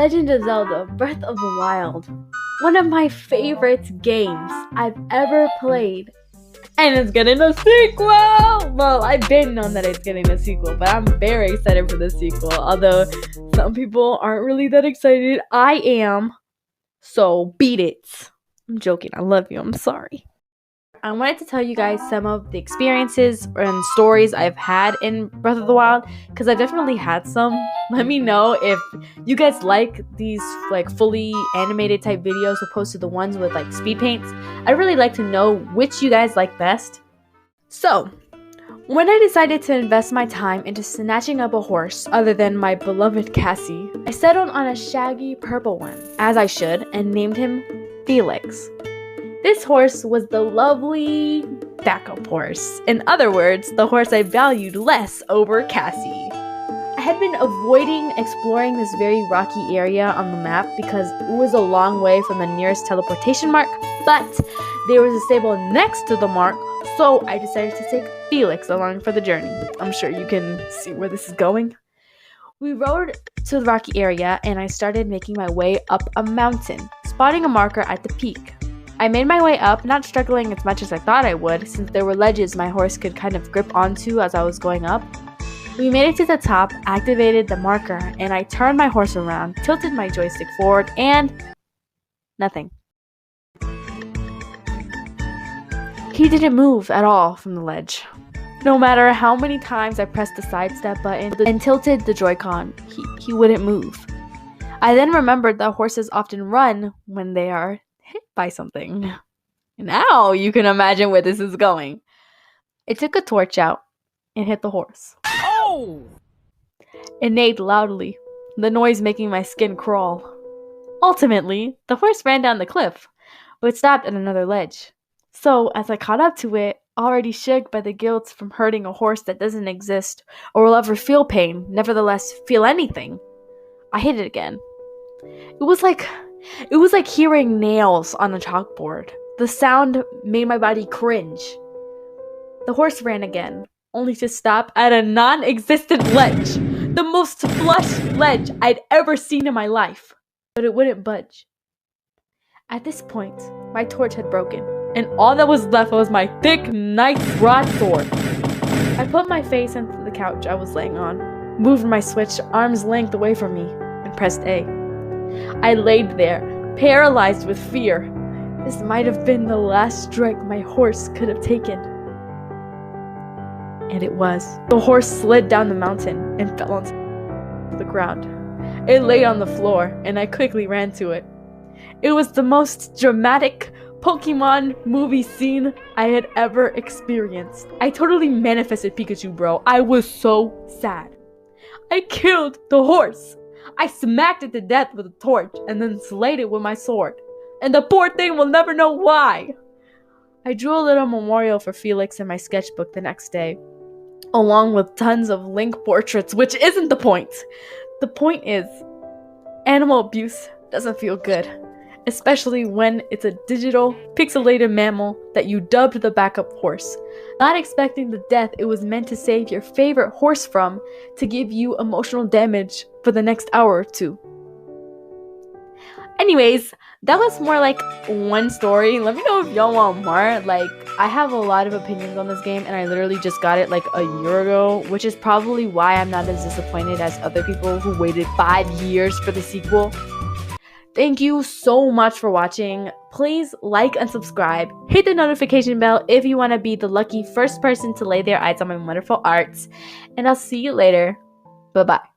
Legend of Zelda Breath of the Wild. One of my favorite games I've ever played. And it's getting a sequel! Well, I've been known that it's getting a sequel, but I'm very excited for the sequel. Although some people aren't really that excited. I am. So beat it. I'm joking. I love you. I'm sorry. I wanted to tell you guys some of the experiences and stories I've had in Breath of the Wild, because I've definitely had some. Let me know if you guys like these fully animated type videos opposed to the ones with speed paints. I'd really like to know which you guys like best. So, when I decided to invest my time into snatching up a horse other than my beloved Cassie, I settled on a shaggy purple one, as I should, and named him Felix. This horse was the lovely backup horse. In other words, the horse I valued less over Cassie. I had been avoiding exploring this very rocky area on the map because it was a long way from the nearest teleportation mark, but there was a stable next to the mark, so I decided to take Felix along for the journey. I'm sure you can see where this is going. We rode to the rocky area and I started making my way up a mountain, spotting a marker at the peak. I made my way up, not struggling as much as I thought I would, since there were ledges my horse could kind of grip onto as I was going up. We made it to the top, activated the marker, and I turned my horse around, tilted my joystick forward, and nothing. He didn't move at all from the ledge. No matter how many times I pressed the sidestep button and tilted the Joy-Con, he wouldn't move. I then remembered that horses often run when they are hit by something. Now you can imagine where this is going. I took a torch out and hit the horse. Oh! It neighed loudly, the noise making my skin crawl. Ultimately, the horse ran down the cliff, but stopped at another ledge. So, as I caught up to it, already shook by the guilt from hurting a horse that doesn't exist or will ever feel pain, nevertheless feel anything, I hit it again. It was like hearing nails on a chalkboard. The sound made my body cringe. The horse ran again, only to stop at a non-existent ledge. The most flush ledge I'd ever seen in my life. But it wouldn't budge. At this point, my torch had broken, and all that was left was my thick knight's broadsword. I put my face into the couch I was laying on, moved my switch arm's length away from me, and pressed A. I laid there, paralyzed with fear. This might have been the last strike my horse could have taken. And it was. The horse slid down the mountain and fell onto the ground. It lay on the floor, and I quickly ran to it. It was the most dramatic Pokemon movie scene I had ever experienced. I totally manifested Pikachu, bro. I was so sad. I killed the horse. I smacked it to death with a torch and then slayed it with my sword. And the poor thing will never know why. I drew a little memorial for Felix in my sketchbook the next day, along with tons of Link portraits, which isn't the point. The point is, animal abuse doesn't feel good, especially when it's a digital, pixelated mammal that you dubbed the backup horse, not expecting the death it was meant to save your favorite horse from to give you emotional damage for the next hour or two. Anyways, that was more like one story. Let me know if y'all want more. I have a lot of opinions on this game, and I literally just got it a year ago, which is probably why I'm not as disappointed as other people who waited 5 years for the sequel. Thank you so much for watching. Please like and subscribe. Hit the notification bell if you want to be the lucky first person to lay their eyes on my wonderful arts. And I'll see you later. Bye-bye.